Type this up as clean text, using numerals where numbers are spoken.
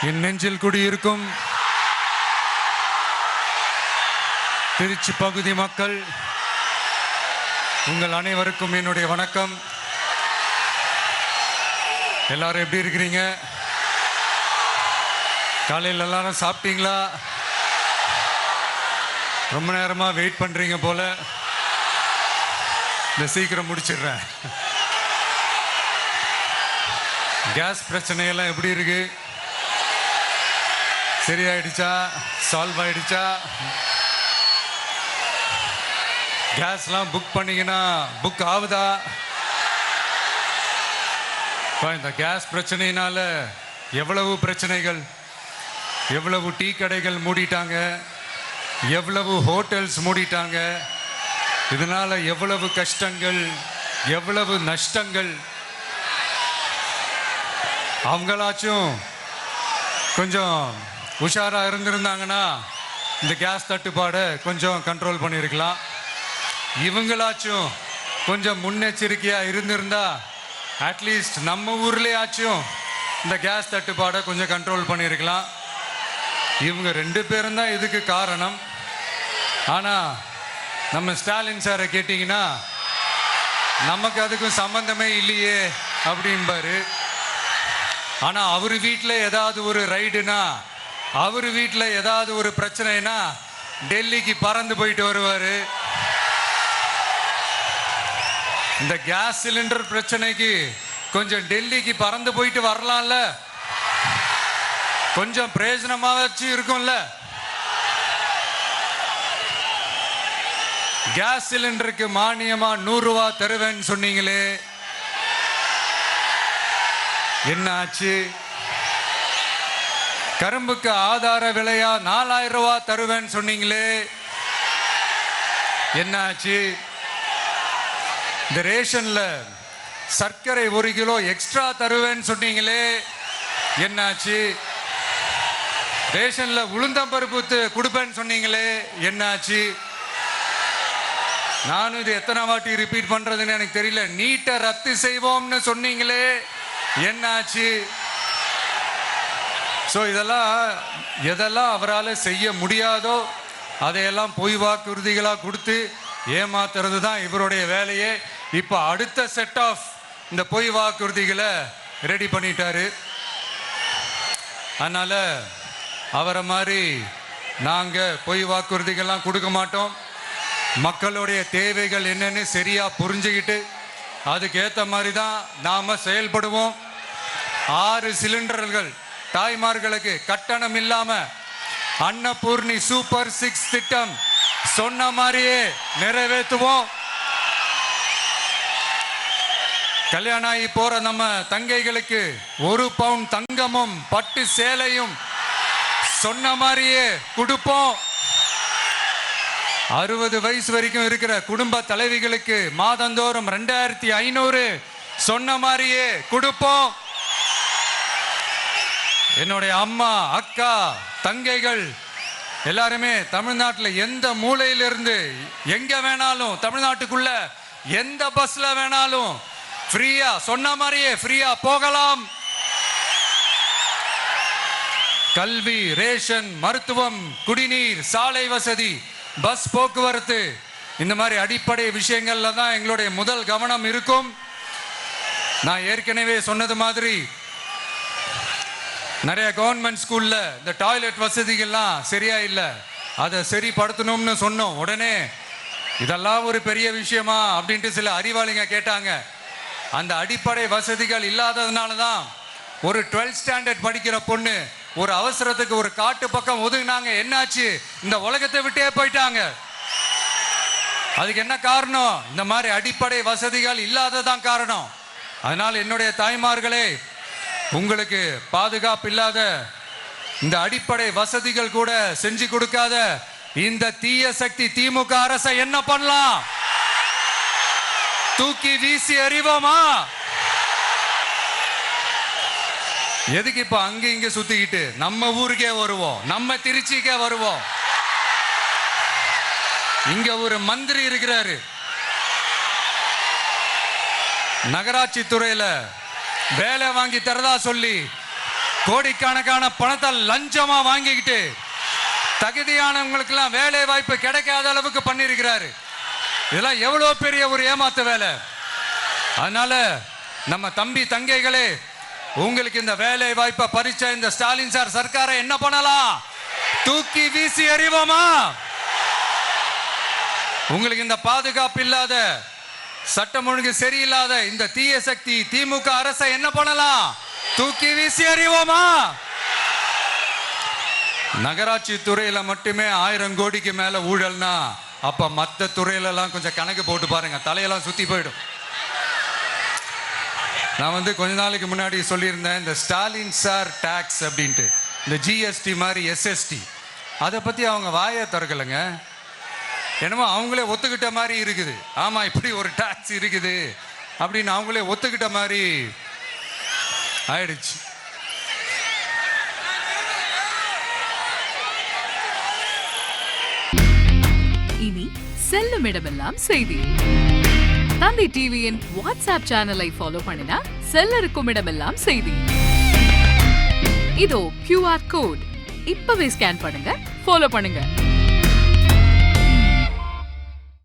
என் நெஞ்சில் குடியிருக்கும் திருச்சி பகுதி மக்கள் உங்கள் அனைவருக்கும் என்னுடைய வணக்கம். எல்லாரும் எப்படி இருக்கிறீங்க? காலையில் எல்லாரும் சாப்பிட்டீங்களா? ரொம்ப நேரமாக வெயிட் பண்ணுறீங்க போல. இந்த சீக்கிரம் முடிச்சிடுறேன். கேஸ் பிரச்சனையெல்லாம் எப்படி இருக்கு? சரியாயிடுச்சா? சால்வ் ஆயிடுச்சா? கேஸ்லாம் புக் பண்ணீங்கன்னா புக் ஆகுதா? இந்த கேஸ் பிரச்சனையினால எவ்வளவு பிரச்சனைகள், எவ்வளவு டீ கடைகள் மூடிட்டாங்க, எவ்வளவு ஹோட்டல்ஸ் மூடிட்டாங்க, இதனால எவ்வளவு கஷ்டங்கள், எவ்வளவு நஷ்டங்கள். அவங்களாச்சும் கொஞ்சம் உஷாரா இருந்திருந்தாங்கன்னா இந்த கேஸ் தட்டுப்பாடை கொஞ்சம் கண்ட்ரோல் பண்ணியிருக்கலாம். இவங்களாச்சும் கொஞ்சம் முன்னெச்சரிக்கையா இருந்திருந்தா அட்லீஸ்ட் நம்ம ஊர்லயாச்சும் இந்த கேஸ் தட்டுப்பாடை கொஞ்சம் கண்ட்ரோல் பண்ணியிருக்கலாம். இவங்க 2 பேரும் தான் இதுக்கு காரணம். ஆனா நம்ம ஸ்டாலின் சாரை கேட்டீங்கன்னா நமக்கு அதுக்கும் சம்பந்தமே இல்லையே அப்படின்பாரு. ஆனா அவர் வீட்டில் ஏதாவது ஒரு ரைடுனா, அவர் வீட்டில் ஏதாவது ஒரு பிரச்சனைனா டெல்லிக்கு பறந்து போயிட்டு வருவாரு. இந்த கேஸ் சிலிண்டர் பிரச்சனைக்கு கொஞ்சம் டெல்லிக்கு பறந்து போயிட்டு வரலாம்ல, கொஞ்சம் பிரயோஜனமா வச்சு இருக்கும்ல. கேஸ் சிலிண்டருக்கு மானியமா 100 ரூபாய் தருவேன்னு சொன்னீங்களே, என்ன ஆச்சு? கரும்புக்கு ஆதார விலையா 4000 ரூபாய் தருவேன்னு சொன்னீங்களே, என்ன ஆச்சு? இந்த ரேஷன்ல சர்க்கரை 1 கிலோ எக்ஸ்ட்ரா தருவேன்னு சொன்னீங்களே, என்னாச்சு? ரேஷன்ல உளுந்தம்பருப்பு கொடுப்பேன்னு சொன்னீங்களே, என்னாச்சு? நானும் இது எத்தனை வாட்டி ரிப்பீட் பண்றதுன்னு எனக்கு தெரியல. நீட்டை ரத்து செய்வோம்னு சொன்னீங்களே, என்னாச்சு? ஸோ எதெல்லாம் அவரால் செய்ய முடியாதோ அதையெல்லாம் பொய் வாக்குறுதிகளாக கொடுத்து ஏமாத்துறது தான் இவருடைய வேலையே. இப்போ அடுத்த செட் ஆஃப் இந்த பொய் வாக்குறுதிகளை ரெடி பண்ணிட்டாரு. அதனால அவரை மாதிரி நாங்கள் பொய் வாக்குறுதிகள்லாம் கொடுக்க மாட்டோம். மக்களுடைய தேவைகள் என்னன்னு சரியா புரிஞ்சுக்கிட்டு அதுக்கேற்ற மாதிரி தான் நாம செயல்படுவோம். 6 சிலிண்டர்கள் தாய்மார்களுக்கு கட்டணம் இல்லாம அன்னபூர்ணி சூப்பர் 6 திட்டம் சொன்ன மாதிரியே நிறைவேற்றுவோம். கல்யாணம் ஆகி போற நம்ம தங்கைகளுக்கு 1 பவுன் தங்கமும் பட்டு சேலையும் சொன்ன மாதிரியே கொடுப்போம். 60 வயசு வரைக்கும் இருக்கிற குடும்ப தலைவிகளுக்கு மாதந்தோறும் 2500 சொன்ன மாதிரியே கொடுப்போம். என்னுடைய அம்மா, அக்கா, தங்கைகள் எல்லாருமே தமிழ்நாட்டில் எந்த மூலையிலிருந்து எங்க வேணாலும், தமிழ்நாட்டுக்குள்ள எந்த பஸ்ல வேணாலும் ஃப்ரீயா சொன்ன மாதிரியே ஃப்ரீயா போகலாம். கல்வி, ரேஷன், மருத்துவம், குடிநீர், சாலை வசதி, பஸ் போக்குவரத்து, இந்த மாதிரி அடிப்படை விஷயங்கள்ல தான் எங்களுடைய முதல் கவனம் இருக்கும். நான் ஏற்கனவே சொன்னது மாதிரி நிறைய கவர்மெண்ட் ஸ்கூல்ல இந்த டாய்லெட் வசதிகள்லாம் சரியா இல்லை, அதை சரிப்படுத்தணும்னு சொன்னோம். உடனே இதெல்லாம் ஒரு பெரிய விஷயமா அப்படின்ட்டு சில அறிவாளிங்க கேட்டாங்க. அந்த அடிப்படை வசதிகள் இல்லாததுனால தான் ஒரு 12th ஸ்டாண்டர்ட் படிக்கிற பொண்ணு ஒரு அவசரத்துக்கு ஒரு காட்டு பக்கம் ஒதுங்கினாங்க. என்னாச்சு? இந்த உலகத்தை விட்டே போயிட்டாங்க. அதுக்கு என்ன காரணம்? இந்த மாதிரி அடிப்படை வசதிகள் இல்லாததான் காரணம். அதனால் என்னுடைய தாய்மார்களே, உங்களுக்கு பாதுகாப்பு இல்லாத இந்த அடிப்படை வசதிகள் கூட செஞ்சு கொடுக்காத இந்த தீய சக்தி திமுக அரசை என்ன பண்ணலாம்? தூக்கி வீசி எறிவோமா? எதுக்கு இப்ப அங்க இங்க சுத்திக்கிட்டு நம்ம ஊருக்கே வருவோம், நம்ம திருச்சிக்கே வருவோம். இங்க ஒரு மந்திரி இருக்கிறாரு, நகராட்சி துறையில வேலை வாங்கி தரதா சொல்லி கோடிக்கணக்கான பணத்தை லஞ்சமா வாங்கிக்கிட்டு தகுதியானவங்களுக்கு எல்லாம் வேலை வாய்ப்பு கிடைக்காத அளவுக்கு பண்ணிருக்கிறாரு. இதெல்லாம் எவ்வளவு பெரிய ஒரு ஏமாத்து வேலை. அதனால நம்ம தம்பி தங்கைகளே, உங்களுக்கு இந்த வேலை வாய்ப்பை பறிச்ச இந்த ஸ்டாலின் சார் சர்க்காரை என்ன பண்ணலாம்? தூக்கி வீசி எறிவோமா? உங்களுக்கு இந்த பாதுகாப்பு இல்லாத, சட்டம் ஒழுங்கு சரியில்லாத இந்த தீய சக்தி திமுக அரசை என்ன பண்ணலாம்? தூக்கி வீசி எறிவோமா? நகராட்சி துறையில மட்டுமே 1000 கோடிக்கு மேல ஊழல்னா அப்ப மற்ற துறையில எல்லாம் கொஞ்சம் கணக்கு போட்டு பாருங்க, தலையெல்லாம் சுத்தி போயிடும். நான் கொஞ்ச நாளைக்கு முன்னாடி சொல்லியிருந்தேன், இந்த ஸ்டாலின் சார் டாக்ஸ் அப்படின்ட்டு, இந்த ஜிஎஸ்டி மாதிரி எஸ்எஸ்டி, அதை பத்தி அவங்க வாயை திறக்கலைங்க. என்னமோ அவங்களே ஒத்துக்கிட்ட மாதிரி இருக்குது. ஆமா, இப்படி ஒரு டாக்ஸ் இருக்குது அப்படின்னு அவங்களே ஒத்துக்கிட்ட மாதிரி ஆயிடுச்சு. இனி செல்லும் இடமெல்லாம் செய்தி. தந்தி டிவியின் வாட்ஸ்அப் சேனலை ஃபாலோ பண்ணினா செல்ல இருக்கும் இடமெல்லாம் செய்தி. இதோ QR கோட், இப்பவே ஸ்கேன் பண்ணுங்க, ஃபாலோ பண்ணுங்க.